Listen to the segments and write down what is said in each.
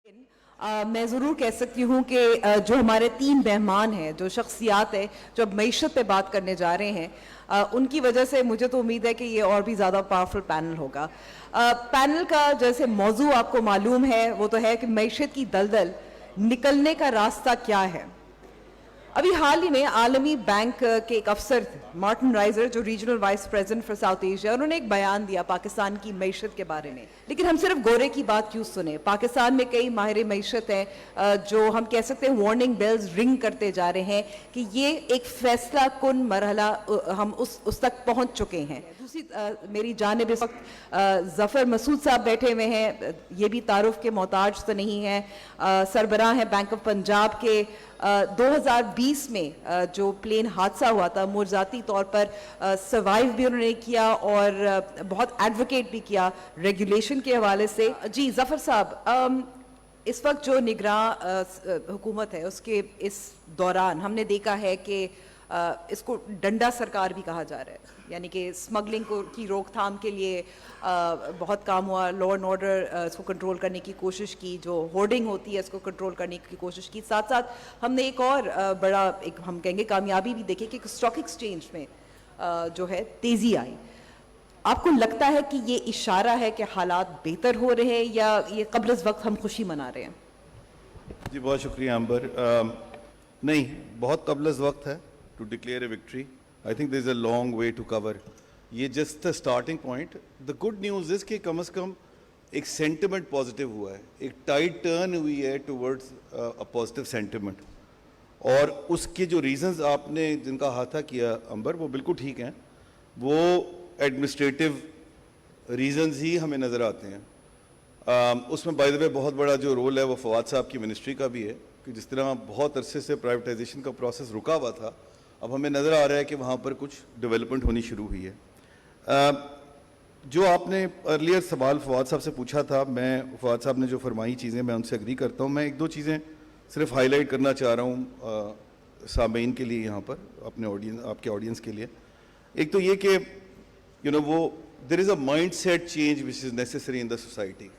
मैं ज़रूर कह सकती हूँ कि जो हमारे 3 मेहमान हैं, जो शख्सियात हैं, जो अब मईशत पे बात करने जा रहे हैं, उनकी वजह से मुझे तो उम्मीद है कि ये और भी ज़्यादा पावरफुल पैनल होगा। पैनल का जैसे मौजू आपको मालूम है वो तो है कि मईशत की दलदल निकलने का रास्ता क्या है। अभी हाल ही में आलमी बैंक के एक अफसर मार्टिन राइजर, जो regional vice president for south Asia, उन्होंने एक बयान दिया पाकिस्तान की मईशत के बारे में। लेकिन हम सिर्फ गोरे की बात क्यों सुने? पाकिस्तान में कई माहिर मईशत हैं जो हम कह सकते हैं वार्निंग बेल्स रिंग करते जा रहे हैं कि ये एक फैसला कुन मरहला हम उस तक पहुंच चुके हैं। दूसरी मेरी जानिब इस वक्त ज़फ़र मसूद साहब बैठे हुए हैं, ये भी तारुफ के मोहताज तो नहीं हैं, सरबराह हैं बैंक ऑफ पंजाब के। 2020 में जो प्लेन हादसा हुआ था, मुआवजाती तौर पर सर्वाइव भी उन्होंने किया और बहुत एडवोकेट भी किया रेगुलेशन के हवाले से। जी ज़फ़र साहब, इस वक्त जो निगरान हुकूमत है उसके इस दौरान हमने देखा है कि इसको डंडा सरकार भी कहा जा रहा है, यानी कि स्मगलिंग की रोकथाम के लिए बहुत काम हुआ, लॉ एंड ऑर्डर इसको कंट्रोल करने की कोशिश की, जो होर्डिंग होती है इसको कंट्रोल करने की कोशिश की। साथ साथ हमने एक और बड़ा एक हम कहेंगे कामयाबी भी देखी कि स्टॉक एक्सचेंज में जो है तेज़ी आई। आपको लगता है कि ये इशारा है कि हालात बेहतर हो रहे हैं या ये क़ब्ल इस वक्त हम खुशी मना रहे हैं? जी बहुत शुक्रिया अंबर। नहीं, बहुत क़ब्ल इस वक्त है to declare a victory. I think there is a long way to cover. ये just the starting point. The good news is कि कम से कम एक sentiment positive हुआ है, एक tide turn हुई है towards a positive sentiment. और उसके जो reasons आपने जिनका हाथा किया अंबर, वो बिल्कुल ठीक हैं। वो administrative reasons ही हमें नज़र आते हैं। उसमें by the way बहुत बड़ा जो रोल है वो फवाद साहब की मिनिस्ट्री का भी है कि जिस तरह बहुत अरसे से प्राइवेटाइजेशन का प्रोसेस रुका हुआ था, अब हमें नज़र आ रहा है कि वहाँ पर कुछ डेवलपमेंट होनी शुरू हुई है। जो आपने अर्लियर सवाल फवाद साहब से पूछा था, मैं फवाद साहब ने जो फरमाई चीज़ें मैं उनसे एग्री करता हूँ। मैं एक दो चीज़ें सिर्फ हाईलाइट करना चाह रहा हूँ सामीन के लिए, यहाँ पर अपने ऑडियंस, आपके ऑडियंस के लिए। एक तो ये कि वो there is a mindset change which is necessary in the society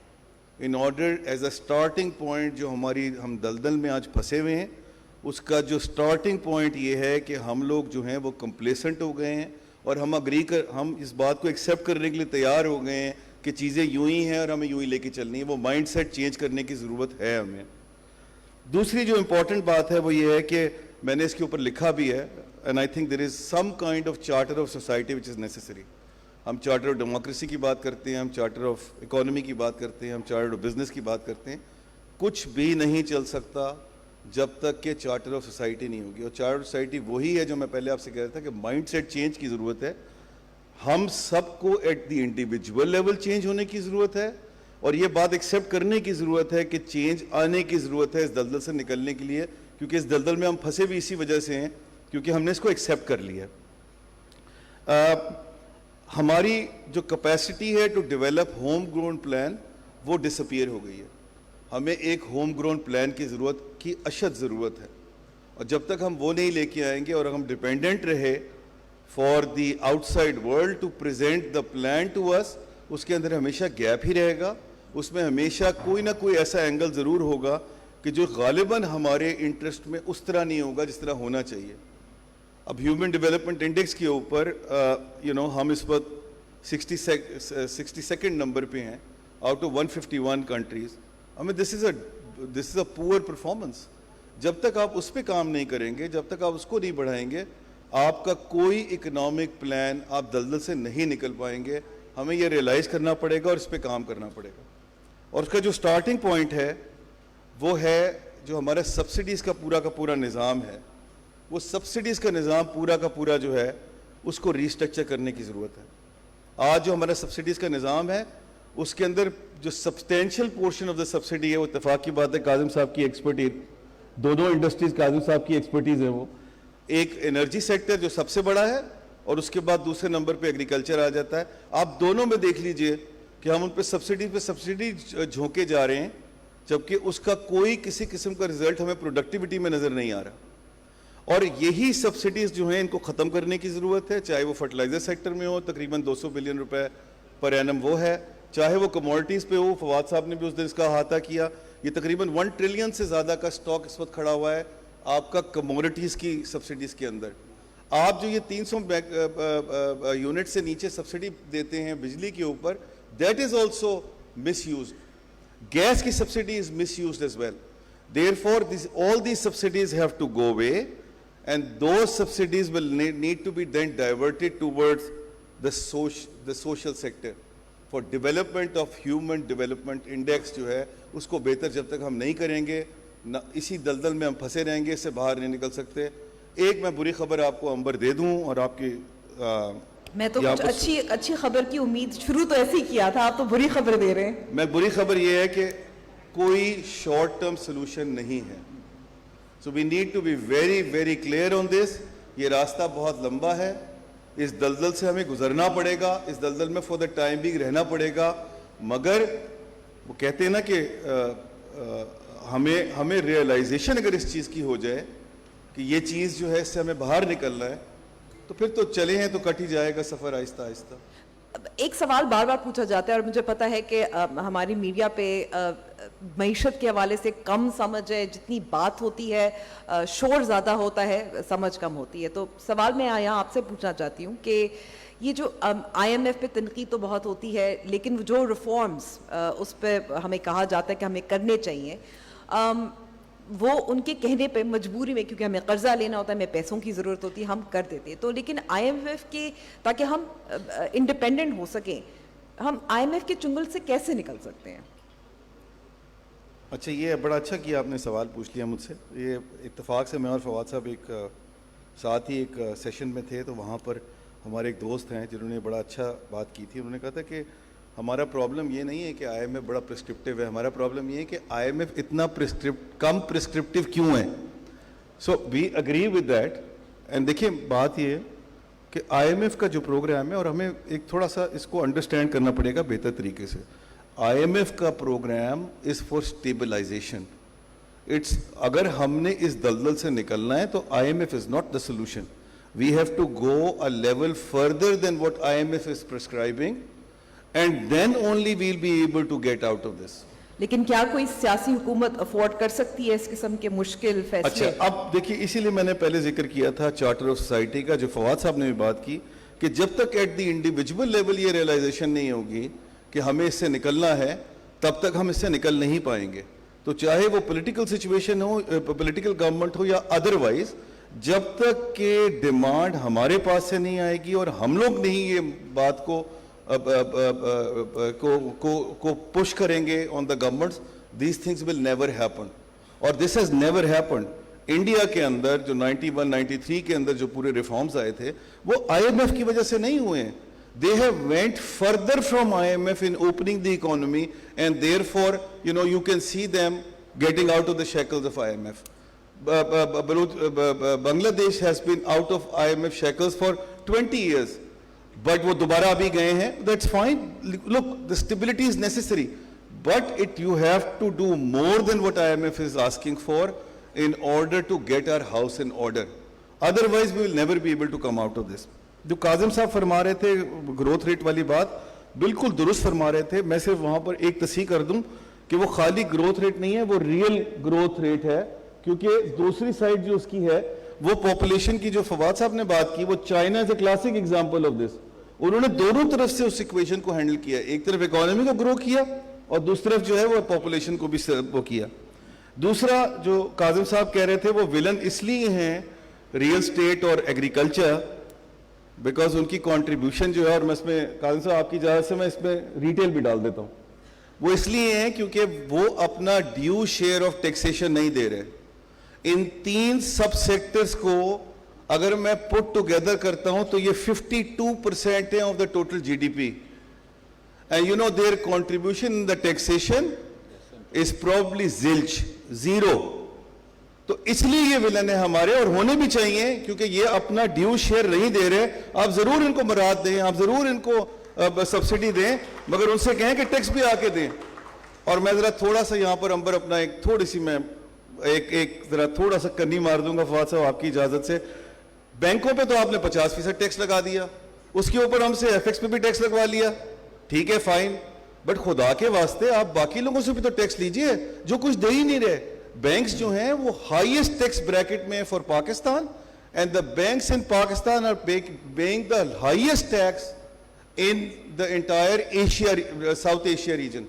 in order as a starting point. जो हम दलदल में आज फंसे हुए हैं, उसका जो स्टार्टिंग पॉइंट ये है कि हम लोग जो हैं वो कंप्लेसेंट हो गए हैं और हम इस बात को एक्सेप्ट करने के लिए तैयार हो गए हैं कि चीज़ें यूं ही हैं और हमें यूं ही लेके चलनी है। वो माइंड सेट चेंज करने की ज़रूरत है हमें। दूसरी जो इम्पॉर्टेंट बात है वो ये है कि मैंने इसके ऊपर लिखा भी है, and I think there is some kind of charter of society which is necessary. हम चार्टर ऑफ डेमोक्रेसी की बात करते हैं, हम चार्टर ऑफ इकोनॉमी की बात करते हैं, हम चार्टर ऑफ बिजनेस की बात करते हैं। कुछ भी नहीं चल सकता जब तक कि चार्टर ऑफ सोसाइटी नहीं होगी। और चार्टर ऑफ सोसाइटी वही है जो मैं पहले आपसे कह रहा था कि माइंड सेट चेंज की ज़रूरत है। हम सबको at the individual level change होने की ज़रूरत है और ये बात एक्सेप्ट करने की ज़रूरत है कि चेंज आने की ज़रूरत है इस दलदल से निकलने के लिए, क्योंकि इस दलदल में हम फंसे भी इसी वजह से हैं क्योंकि हमने इसको एक्सेप्ट कर लिया। हमारी जो कैपेसिटी है to develop home grown plan वो डिसअपीयर हो गई है। हमें एक होम ग्रोन प्लान की ज़रूरत की अशद ज़रूरत है और जब तक हम वो नहीं लेके आएंगे और हम डिपेंडेंट रहे for the outside world to present the plan to us, उसके अंदर हमेशा गैप ही रहेगा। उसमें हमेशा कोई ना कोई ऐसा एंगल ज़रूर होगा कि जो गालिबन हमारे इंटरेस्ट में उस तरह नहीं होगा जिस तरह होना चाहिए। अब ह्यूमन डेवलपमेंट इंडेक्स के ऊपर हम इस वक्त 62nd नंबर पे हैं आउट ऑफ 151 कंट्रीज़। हमें this is a poor performance. जब तक आप उस पर काम नहीं करेंगे, जब तक आप उसको नहीं बढ़ाएंगे, आपका कोई इकोनॉमिक प्लान, आप दलदल से नहीं निकल पाएंगे। हमें ये रियलाइज़ करना पड़ेगा और इस पर काम करना पड़ेगा। और उसका जो स्टार्टिंग पॉइंट है वो है जो हमारा सब्सिडीज़ का पूरा निज़ाम है। वो सब्सिडीज़ का निज़ाम पूरा का पूरा जो है उसको रीस्ट्रक्चर करने की ज़रूरत है। आज जो हमारा सब्सिडीज़ का निज़ाम है उसके अंदर जो substantial portion of the subsidy है, वो इत्तेफाक की बात है, काजिम साहब की एक्सपर्टीज, दोनों इंडस्ट्रीज़ काजिम साहब की एक्सपर्टीज़ है। वो एक एनर्जी सेक्टर जो सबसे बड़ा है और उसके बाद दूसरे नंबर पे एग्रीकल्चर आ जाता है। आप दोनों में देख लीजिए कि हम उन पे सब्सिडी झोंके जा रहे हैं, जबकि उसका कोई किसी किस्म का रिजल्ट हमें प्रोडक्टिविटी में नज़र नहीं आ रहा। और यही सब्सिडीज़ जो हैं इनको ख़त्म करने की ज़रूरत है, चाहे वो फर्टिलाइज़र सेक्टर में हो, तकरीबन 200 बिलियन रुपए पर एनम वो है, चाहे वो कमोडिटीज़ पे हो। फवाद साहब ने भी उस दिन इसका अहाता किया یہ تقریباً 1 ٹریلین سے زیادہ کا سٹاک اس وقت کھڑا ہوا ہے آپ کا کموڈیٹیز کی سبسڈیز کے اندر. آپ جو یہ 300 یونٹ سے نیچے سبسڈی دیتے ہیں بجلی کے اوپر, that is also misused. Gas کی subsidy is misused as well. Therefore, all these subsidies have to go away, and those subsidies will need to be then diverted towards the social sector for development of human development index جو ہے اس کو بہتر جب تک ہم نہیں کریں گے اسی دلدل میں ہم پھنسے رہیں گے, اس سے باہر نہیں نکل سکتے. ایک میں بری خبر آپ کو امبر دے دوں اور آپ کی میں تو کچھ اچھی خبر کی امید شروع تو ایسے ہی کیا تھا, آپ تو بری خبر دے رہے ہیں. میں بری خبر یہ ہے کہ کوئی شارٹ ٹرم سلوشن نہیں ہے. So we need to be very very clear on this. یہ راستہ بہت لمبا ہے, اس دلدل سے ہمیں گزرنا پڑے گا, اس دلدل میں فور دا ٹائم بینگ رہنا پڑے گا. مگر وہ کہتے ہیں نا کہ ہمیں ریئلائزیشن اگر اس چیز کی ہو جائے کہ یہ چیز جو ہے اس سے ہمیں باہر نکلنا ہے, تو پھر تو چلے ہیں تو کٹ ہی جائے گا سفر آہستہ آہستہ. ایک سوال بار بار پوچھا جاتا ہے اور مجھے پتا ہے کہ ہماری میڈیا پہ معیشت کے حوالے سے کم سمجھ ہے, جتنی بات ہوتی ہے شور زیادہ ہوتا ہے, سمجھ کم ہوتی ہے. تو سوال میں یہاں آپ سے پوچھنا چاہتی ہوں کہ یہ جو آئی ایم ایف پہ تنقید تو بہت ہوتی ہے, لیکن جو ریفارمز اس پہ ہمیں کہا جاتا ہے کہ ہمیں کرنے چاہیے, وہ ان کے کہنے پہ مجبوری میں, کیونکہ ہمیں قرضہ لینا ہوتا ہے, ہمیں پیسوں کی ضرورت ہوتی ہے, ہم کر دیتے ہیں. تو لیکن آئی ایم ایف کے تاکہ ہم انڈیپینڈنٹ ہو سکیں, ہم آئی ایم ایف کے چنگل سے کیسے نکل سکتے ہیں؟ اچھا, یہ بڑا اچھا کیا آپ نے سوال پوچھ لیا مجھ سے. یہ اتفاق سے میں اور فواد صاحب ایک ساتھ ہی ایک سیشن میں تھے, تو وہاں پر ہمارے ایک دوست ہیں جنہوں نے بڑا اچھا بات کی تھی. انہوں نے کہا تھا کہ ہمارا پرابلم یہ نہیں ہے کہ آئی ایم ایف بڑا پرسکرپٹیو ہے, ہمارا پرابلم یہ ہے کہ آئی ایم ایف اتنا کم پرسکرپٹیو کیوں ہے. So we agree with that. And دیکھیے بات یہ ہے کہ آئی ایم ایف کا جو پروگرام ہے, اور ہمیں ایک تھوڑا سا اس کو انڈرسٹینڈ کرنا پڑے گا بہتر طریقے سے. آئی ایم ایف کا پروگرام از فار اسٹیبلائزیشن. اگر ہم نے اس دلدل سے نکلنا ہے تو I M F is not the solution. We have to go a level further than what I M F is prescribing, and then only will be able to get out of this. لیکن کیا کوئی سیاسی حکومت afford کر سکتی ہے اس قسم کے مشکل فیصلے؟ اچھا, اب دیکھیے اسی لیے میں نے پہلے ذکر کیا تھا چارٹر آف سوسائٹی کا, جو فواد صاحب نے بھی بات کی, کہ جب تک ایٹ دی انڈیویجول لیول یہ ریئلائزیشن نہیں ہوگی کہ ہمیں اس سے نکلنا ہے, تب تک ہم اس سے نکل نہیں پائیں گے. تو چاہے وہ پولیٹیکل سچویشن ہو, پولیٹیکل گورنمنٹ ہو یا ادروائز, جب تک کہ ڈیمانڈ ہمارے پاس سے نہیں آئے گی اور ہم لوگ نہیں یہ بات کو پش کریں گے on the governments, these things will never happen. اور this has never happened. India کے اندر جو 91-93 کے اندر جو پورے ریفارمز آئے تھے, وہ آئی ایم ایف کی وجہ سے نہیں ہوئے ہیں. They have went further from IMF in opening the economy, and therefore, you can see them getting out of the shackles of IMF. Bangladesh has been out of IMF shackles for 20 years, but وہ دوبارہ ابھی گئے ہیں. That's fine. Look, the stability is necessary, but you have to do more than what IMF is asking for in order to get our house in order. Otherwise, we will never be able to come out of this. جو کاظم صاحب فرما رہے تھے growth rate والی بات, بالکل درست فرما رہے تھے. میں صرف وہاں پر ایک تصحیح کر دوں کہ وہ خالی گروتھ ریٹ نہیں ہے, وہ ریئل گروتھ ریٹ ہے, کیونکہ دوسری سائڈ جو اس کی ہے وہ پاپولیشن کی. جو فواد صاحب نے بات کی, وہ China is a classic example of this. انہوں نے دونوں طرف سے اس ایکویشن کو ہینڈل کیا, ایک طرف اکانومی کو گرو کیا اور دوسری طرف جو ہے وہ پاپولیشن کو بھی وہ کیا. دوسرا جو کاظم صاحب کہہ رہے تھے, وہ ولن اس لیے ہیں ریئل اسٹیٹ اور ایگریکلچر, بیکاز ان کی کنٹریبیوشن جو ہے, اور میں اس میں کاظم صاحب آپ کی اجازت سے میں اس میں ریٹیل بھی ڈال دیتا ہوں, وہ اس لیے ہیں کیونکہ وہ اپنا ڈیو شیئر آف ٹیکسیشن نہیں دے رہے. ان 3 سب سیکٹرز کو اگر میں پٹ ٹوگیدر کرتا ہوں تو یہ 52% ہیں of the total G D P, and their contribution in the taxation is probably zilch, zero. تو اس لیے یہ ولن ہے ہمارے, اور ہونے بھی چاہیے, کیونکہ یہ اپنا ڈیو شیئر نہیں دے رہے. آپ ضرور ان کو مراد دیں, آپ ضرور ان کو سبسڈی دیں, مگر ان سے کہیں کہ ٹیکس بھی آ کے دیں. اور میں ذرا تھوڑا سا یہاں پر امبر اپنا ایک تھوڑی سی میں ایک ذرا تھوڑا سا کنی مار دوں گا فواد صاحب آپ کی اجازت سے. بینکوں پہ تو آپ نے 50% ٹیکس لگا دیا, اس کے اوپر ہم سے ایف ایکس پہ بھی ٹیکس لگوا لیا, ٹھیک ہے فائن. बट खुदा के वास्ते आप बाकी लोगों से भी तो टैक्स लीजिए जो कुछ दे ही नहीं रहे. बैंक्स जो हैं वो हाईएस्ट टैक्स ब्रैकेट में for Pakistan, and the banks in Pakistan are paying the highest tax in the entire Asia, South Asia region.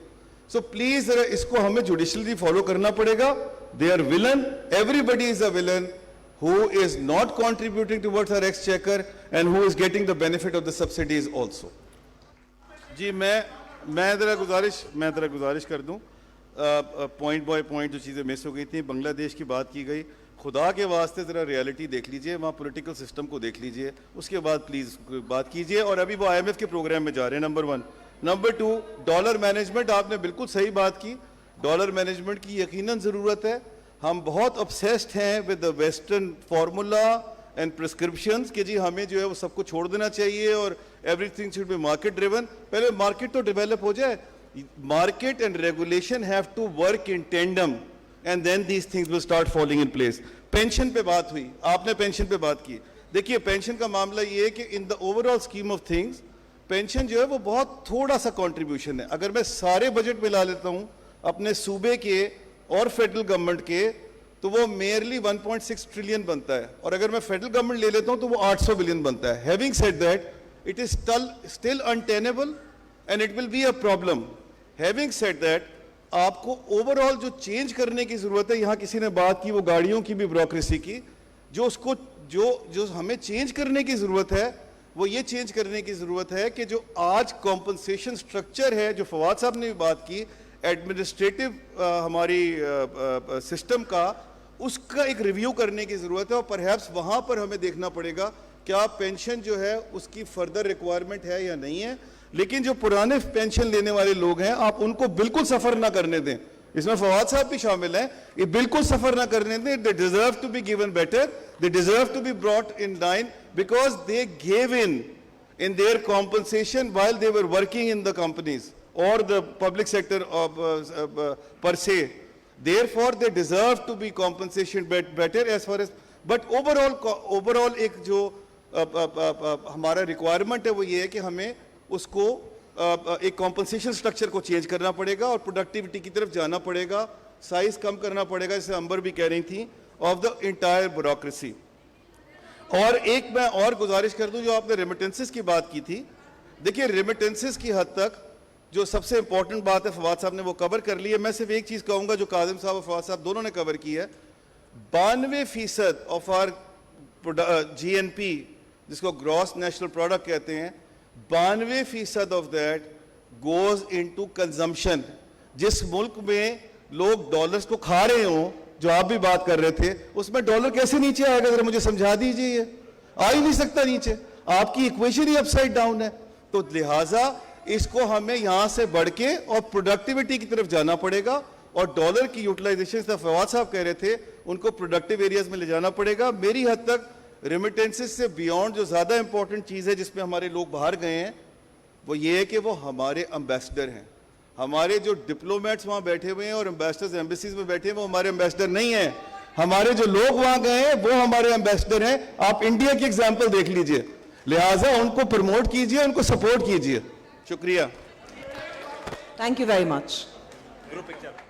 So please इसको हमें judicially follow करना पड़ेगा. They are villain. Everybody is a villain who is not contributing towards our exchequer and who is getting the benefit of the subsidies also. जी मैं ज़रा गुजारिश कर दूं. Point by point जो चीज़ें मिस हो गई थी. बांग्लादेश की बात की गई. खुदा के वास्ते ज़रा रियलिटी देख लीजिए, वहाँ पॉलिटिकल सिस्टम को देख लीजिए, उसके बाद प्लीज़ बात कीजिए. और अभी वो IMF के प्रोग्राम में जा रहे हैं, नंबर 1. Number 2, dollar management. आपने बिल्कुल सही बात की. डॉलर मैनेजमेंट की यकीनन ज़रूरत है. हम बहुत ऑब्सेस्ड हैं with the western formula and prescriptions कि जी हमें जो है वो सबको छोड़ देना चाहिए और everything should be market driven. पहले मार्केट तो डेवलप हो जाए. Market and regulation have to work in tandem and then these things will start falling in place. Pension पे बात हुई, आपने पेंशन पे बात की. देखिए पेंशन का मामला ये है कि in the overall scheme of things pension जो है वो बहुत थोड़ा सा कंट्रीब्यूशन है. अगर मैं सारे बजट मिला लेता हूँ अपने सूबे के और फेडरल गवर्नमेंट के तो वो मेयरली 1.6 ट्रिलियन बनता है. और अगर मैं फेडरल गवर्नमेंट ले लेता हूँ तो वो 800 बिलियन बनता है. Having said that it is still untenable and it will be a problem. Having said that आपको ओवरऑल जो चेंज करने की जरूरत है, यहां किसी ने बात की वो गाड़ियों की भी ब्यूरोक्रेसी की, जो हमें चेंज करने की जरूरत है वो ये चेंज करने की जरूरत है कि जो आज कॉम्पनसेशन स्ट्रक्चर है, जो फवाद साहब ने भी बात की, एडमिनिस्ट्रेटिव हमारी सिस्टम का, उसका एक रिव्यू करने की जरूरत है. और परहैप्स वहां पर हमें देखना पड़ेगा क्या पेंशन जो है उसकी फर्दर रिक्वायरमेंट है या नहीं है. लेकिन जो पुराने पेंशन लेने वाले लोग हैं आप उनको बिल्कुल सफर ना करने दें. इसमें फवाद साहब भी शामिल हैं. ये बिल्कुल सफर ना करने दें. They deserve to be given better, they deserve to be brought in line because they gave in their compensation while they were working in the companies और द पब्लिक सेक्टर पर से. Therefore they deserve to be compensation better as far as, but overall एक जो हमारा requirement है वो ये है कि हमें उसको एक कॉम्पनसेशन स्ट्रक्चर को चेंज करना पड़ेगा और प्रोडक्टिविटी की तरफ जाना पड़ेगा. साइज कम करना पड़ेगा, जैसे अंबर भी कह रही थी, ऑफ द इंटायर ब्यूरोक्रेसी. और एक मैं और गुजारिश कर दूं, जो आपने रेमिटेंसेस की बात की थी. देखिए रेमिटेंसेस की हद तक जो सबसे इंपॉर्टेंट बात है फवाद साहब ने वो कवर कर ली है. मैं सिर्फ एक चीज कहूंगा जो काजिम साहब और फवाद साहब दोनों ने कवर की है. 92% ऑफ आर GNP जिसको ग्रॉस नेशनल प्रोडक्ट कहते हैं, 92% of that goes into consumption. जिस मुल्क में लोग डॉलर्स को खा रहे हो, जो आप भी बात कर रहे थे, उसमें डॉलर कैसे नीचे आएगा, जरा मुझे समझा दीजिए. आ ही नहीं सकता नीचे, आपकी इक्वेशन ही अपसाइड डाउन है. तो लिहाजा इसको हमें यहां से बढ़ के और प्रोडक्टिविटी की तरफ जाना पड़ेगा और डॉलर की यूटिलाइजेशन फवाद साहब कह रहे थे उनको प्रोडक्टिव एरियाज में ले जाना पड़ेगा. मेरी हद तक रेमिटेंसेस से बियॉन्ड जो ज्यादा इंपॉर्टेंट चीज है जिसमें हमारे लोग बाहर गए हैं वो ये है कि वो हमारे एम्बेसडर हैं. हमारे जो डिप्लोमेट्स वहां बैठे हुए हैं और एम्बेसडर्स एम्बेसीज में बैठे हैं वो हमारे एम्बेसडर नहीं है. हमारे जो लोग वहां गए हैं वो हमारे एम्बेसडर हैं. आप इंडिया की एग्जाम्पल देख लीजिए. लिहाजा उनको प्रमोट कीजिए, उनको सपोर्ट कीजिए. शुक्रिया. Thank you very much. Group picture.